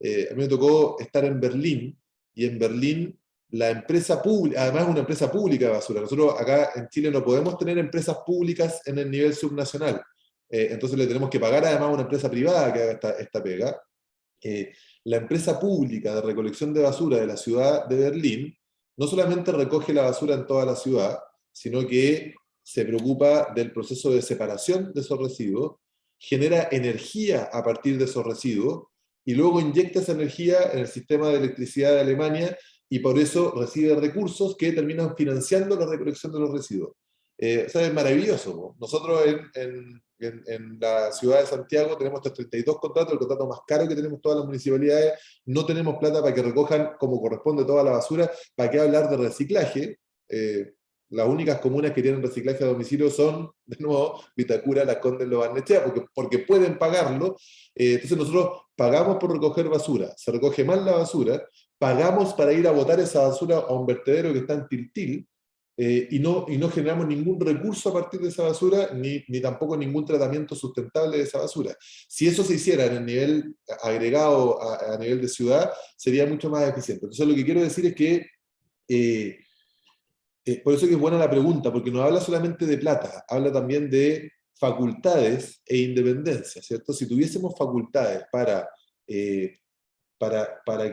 A mí me tocó estar en Berlín, y en Berlín la empresa pública, además es una empresa pública de basura, nosotros acá en Chile no podemos tener empresas públicas en el nivel subnacional, entonces le tenemos que pagar además a una empresa privada que haga esta pega. La empresa pública de recolección de basura de la ciudad de Berlín no solamente recoge la basura en toda la ciudad, sino que se preocupa del proceso de separación de esos residuos, genera energía a partir de esos residuos, y luego inyecta esa energía en el sistema de electricidad de Alemania, y por eso recibe recursos que terminan financiando la recolección de los residuos. O sea, es maravilloso, ¿no? Nosotros en la ciudad de Santiago tenemos estos 32 contratos, el contrato más caro que tenemos todas las municipalidades, no tenemos plata para que recojan como corresponde toda la basura. ¿Para qué hablar de reciclaje? Las únicas comunas que tienen reciclaje a domicilio son, de nuevo, Vitacura, Las Condes, Lo Barnechea, porque pueden pagarlo. Entonces nosotros pagamos por recoger basura, se recoge mal la basura, pagamos para ir a botar esa basura a un vertedero que está en Tiltil, y no generamos ningún recurso a partir de esa basura, ni tampoco ningún tratamiento sustentable de esa basura. Si eso se hiciera en el nivel agregado a nivel de ciudad, sería mucho más eficiente. Entonces lo que quiero decir es que, por eso que es buena la pregunta, porque no habla solamente de plata, habla también de facultades e independencia, ¿cierto? Si tuviésemos facultades para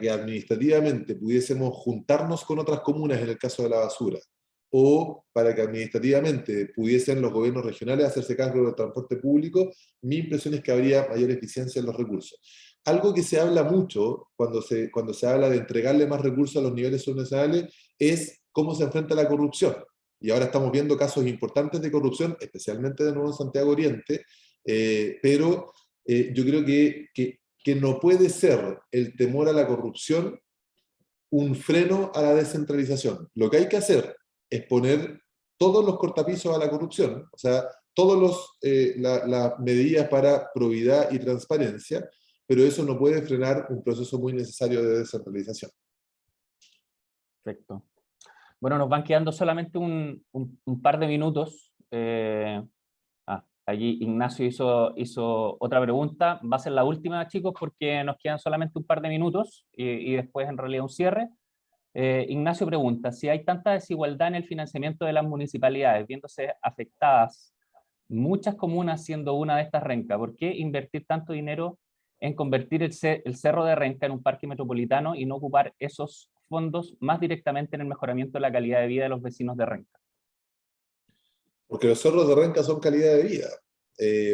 que administrativamente pudiésemos juntarnos con otras comunas en el caso de la basura, o para que administrativamente pudiesen los gobiernos regionales hacerse cargo del transporte público, mi impresión es que habría mayor eficiencia en los recursos. algo que se habla mucho cuando se habla de entregarle más recursos a los niveles subnacionales es cómo se enfrenta la corrupción. Y ahora estamos viendo casos importantes de corrupción, especialmente de nuevo en Santiago Oriente, pero yo creo que no puede ser el temor a la corrupción un freno a la descentralización. Lo que hay que hacer es poner todos los cortapisos a la corrupción, o sea, todas las medidas para probidad y transparencia, pero eso no puede frenar un proceso muy necesario de descentralización. Perfecto. Bueno, nos van quedando solamente un par de minutos. Allí Ignacio hizo otra pregunta. Va a ser la última, chicos, porque nos quedan solamente un par de minutos y después en realidad un cierre. Ignacio pregunta, si hay tanta desigualdad en el financiamiento de las municipalidades, viéndose afectadas muchas comunas siendo una de estas Renca, ¿por qué invertir tanto dinero en convertir el Cerro de Renca en un parque metropolitano y no ocupar esos fondos más directamente en el mejoramiento de la calidad de vida de los vecinos de Renca? Porque los cerros de Renca son calidad de vida.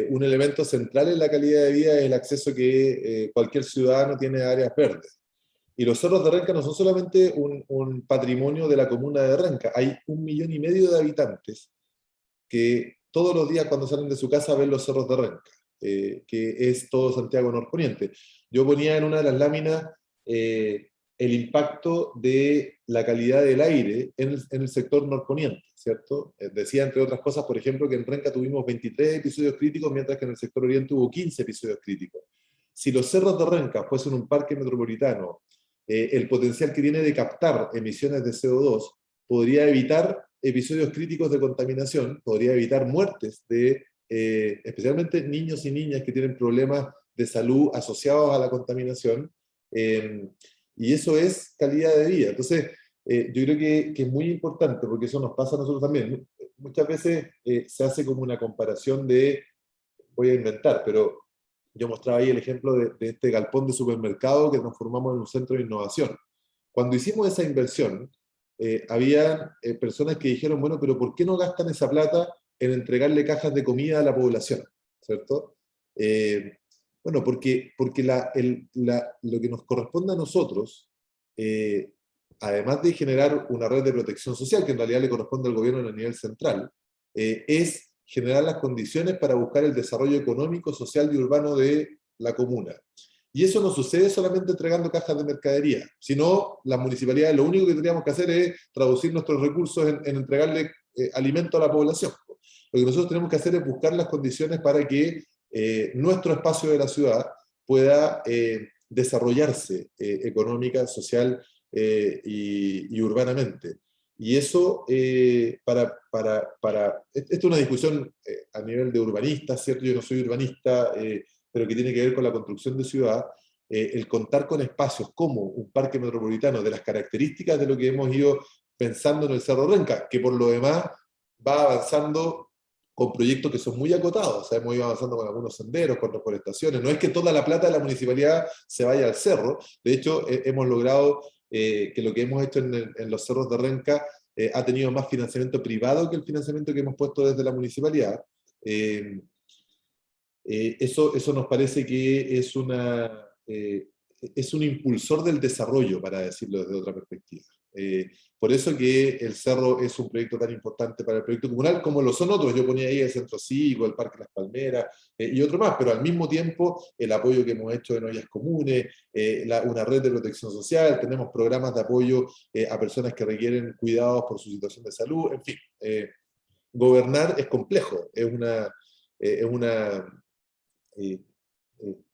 Un elemento central en la calidad de vida es el acceso que cualquier ciudadano tiene a áreas verdes. Y los cerros de Renca no son solamente un patrimonio de la comuna de Renca, hay 1,5 millones de habitantes que todos los días cuando salen de su casa ven los cerros de Renca, que es todo Santiago norponiente. Yo ponía en una de las láminas el impacto de la calidad del aire en el sector norponiente, ¿cierto? Decía, entre otras cosas, por ejemplo, que en Renca tuvimos 23 episodios críticos, mientras que en el sector oriente hubo 15 episodios críticos. Si los cerros de Renca fuesen un parque metropolitano, el potencial que tiene de captar emisiones de CO2 podría evitar episodios críticos de contaminación, podría evitar muertes de especialmente niños y niñas que tienen problemas de salud asociados a la contaminación, y eso es calidad de vida. Entonces, yo creo que es muy importante, porque eso nos pasa a nosotros también. Muchas veces se hace como una comparación de, voy a inventar, pero yo mostraba ahí el ejemplo de este galpón de supermercado que transformamos en un centro de innovación. Cuando hicimos esa inversión, había personas que dijeron, bueno, pero ¿por qué no gastan esa plata en entregarle cajas de comida a la población? ¿Cierto? Bueno, porque lo que nos corresponde a nosotros, además de generar una red de protección social, que en realidad le corresponde al gobierno a nivel central, es generar las condiciones para buscar el desarrollo económico, social y urbano de la comuna. Y eso no sucede solamente entregando cajas de mercadería, sino las municipalidades lo único que tendríamos que hacer es traducir nuestros recursos en entregarle alimento a la población. Lo que nosotros tenemos que hacer es buscar las condiciones para que nuestro espacio de la ciudad pueda desarrollarse económica, social y urbanamente. Y eso, esta es una discusión a nivel de urbanistas, ¿cierto? Yo no soy urbanista, pero que tiene que ver con la construcción de ciudad, el contar con espacios como un parque metropolitano, de las características de lo que hemos ido pensando en el Cerro Renca, que por lo demás va avanzando con proyectos que son muy acotados, o sea, hemos ido avanzando con algunos senderos, con reforestaciones, no es que toda la plata de la municipalidad se vaya al cerro, de hecho hemos logrado que lo que hemos hecho en los cerros de Renca ha tenido más financiamiento privado que el financiamiento que hemos puesto desde la municipalidad. Eso nos parece que es un impulsor del desarrollo, para decirlo desde otra perspectiva. Por eso que el Cerro es un proyecto tan importante para el proyecto comunal, como lo son otros. Yo ponía ahí el Centro Cívico, el Parque Las Palmeras, y otro más, pero al mismo tiempo el apoyo que hemos hecho en ollas comunes, una red de protección social, tenemos programas de apoyo a personas que requieren cuidados por su situación de salud, en fin. Gobernar es complejo,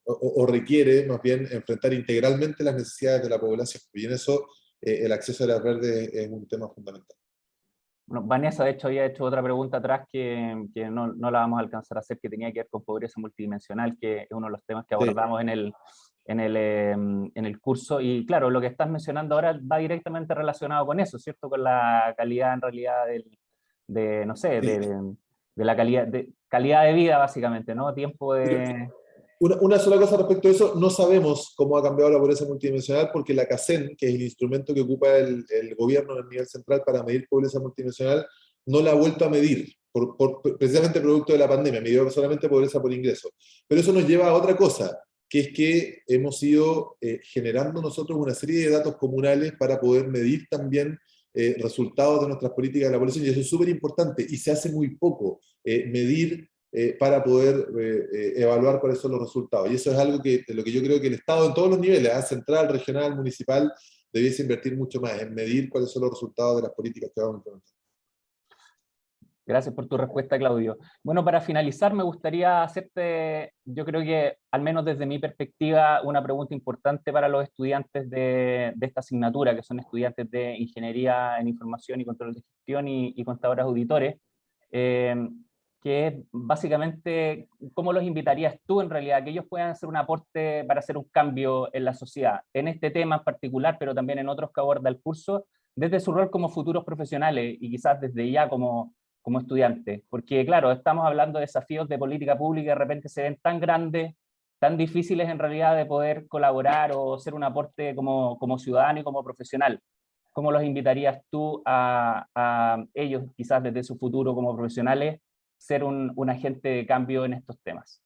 o requiere más bien enfrentar integralmente las necesidades de la población, y en eso el acceso a las verdes es un tema fundamental. Bueno, Vanessa, de hecho, había hecho otra pregunta atrás que no la vamos a alcanzar a hacer, que tenía que ver con pobreza multidimensional, que es uno de los temas que abordamos Sí. en el curso. Y claro, lo que estás mencionando ahora va directamente relacionado con eso, ¿cierto? Con la calidad, en realidad, no sé, Sí. de la calidad de vida, básicamente, ¿no? Tiempo de... Una sola cosa respecto a eso, no sabemos cómo ha cambiado la pobreza multidimensional, porque la CACEN, que es el instrumento que ocupa el gobierno a nivel central para medir pobreza multidimensional, no la ha vuelto a medir, precisamente producto de la pandemia, midió solamente pobreza por ingreso. Pero eso nos lleva a otra cosa, que es que hemos ido generando nosotros una serie de datos comunales para poder medir también resultados de nuestras políticas de la población, y eso es súper importante, y se hace muy poco medir para poder evaluar cuáles son los resultados. Y eso es algo de lo que yo creo que el Estado en todos los niveles, central, regional, municipal, debiese invertir mucho más en medir cuáles son los resultados de las políticas que vamos a implementar. Gracias por tu respuesta, Claudio. Bueno, para finalizar, me gustaría hacerte, yo creo que, al menos desde mi perspectiva, una pregunta importante para los estudiantes de esta asignatura, que son estudiantes de Ingeniería en Información y Control de Gestión y Contadores Auditores, que es básicamente, ¿cómo los invitarías tú, en realidad, a que ellos puedan hacer un aporte para hacer un cambio en la sociedad, en este tema en particular, pero también en otros que aborda el curso, desde su rol como futuros profesionales y quizás desde ya como estudiantes? Porque claro, estamos hablando de desafíos de política pública, de repente se ven tan grandes, tan difíciles en realidad de poder colaborar o hacer un aporte como ciudadano y como profesional. ¿Cómo los invitarías tú a ellos, quizás desde su futuro como profesionales, ser un agente de cambio en estos temas?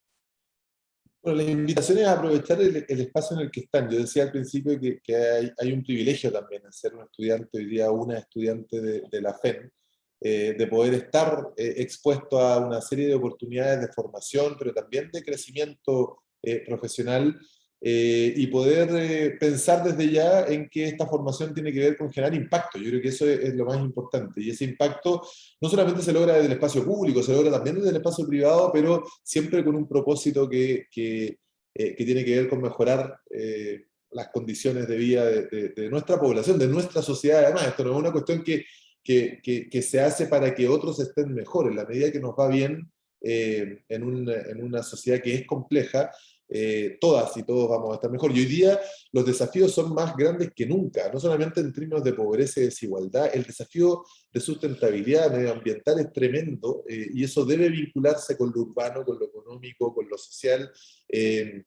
Bueno, la invitación es a aprovechar el espacio en el que están. Yo decía al principio que hay un privilegio también en ser un estudiante, hoy día una estudiante de la FEN, de poder estar expuesto a una serie de oportunidades de formación, pero también de crecimiento profesional, y poder pensar desde ya en que esta formación tiene que ver con generar impacto. Yo creo que eso es lo más importante, y ese impacto no solamente se logra desde el espacio público, se logra también desde el espacio privado, pero siempre con un propósito que tiene que ver con mejorar las condiciones de vida de nuestra población, de nuestra sociedad. Además, esto no es una cuestión que se hace para que otros estén mejor. En la medida que nos va bien en una sociedad que es compleja, todas y todos vamos a estar mejor. Y hoy día los desafíos son más grandes que nunca, no solamente en términos de pobreza y desigualdad. El desafío de sustentabilidad medioambiental es tremendo, y eso debe vincularse con lo urbano, con lo económico, con lo social. Y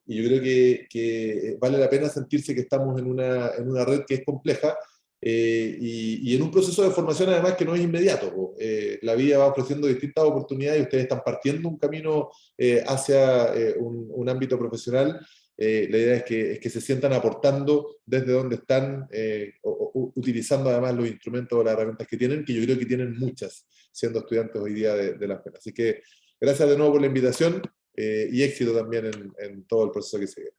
yo creo que vale la pena sentirse que estamos en una red que es compleja, y en un proceso de formación además que no es inmediato. La vida va ofreciendo distintas oportunidades y ustedes están partiendo un camino hacia un ámbito profesional. La idea es que se sientan aportando desde donde están, utilizando además los instrumentos o las herramientas que tienen, que yo creo que tienen muchas, siendo estudiantes hoy día de la FEN. Así que gracias de nuevo por la invitación, y éxito también en todo el proceso que se viene.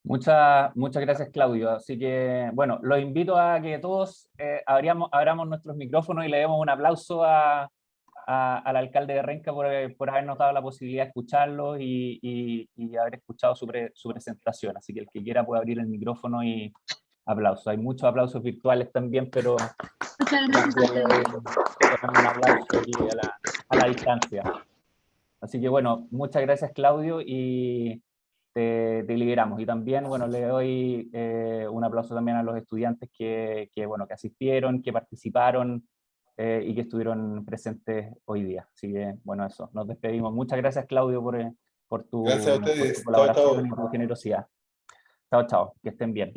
Muchas gracias, Claudio. Así que, bueno, los invito a que todos abramos nuestros micrófonos y le demos un aplauso al alcalde de Renca por habernos dado la posibilidad de escucharlo y haber escuchado su presentación. Así que el que quiera puede abrir el micrófono y aplauso. Hay muchos aplausos virtuales también, pero un aplauso aquí a la distancia. Así que, bueno, muchas gracias, Claudio, y te liberamos. Y también, bueno, le doy un aplauso también a los estudiantes que asistieron, que participaron y que estuvieron presentes hoy día. Así que, bueno, eso, nos despedimos. Muchas gracias, Claudio, por tu Gracias a ustedes. Chao, colaboración chao. y tu generosidad. Chao, chao, que estén bien.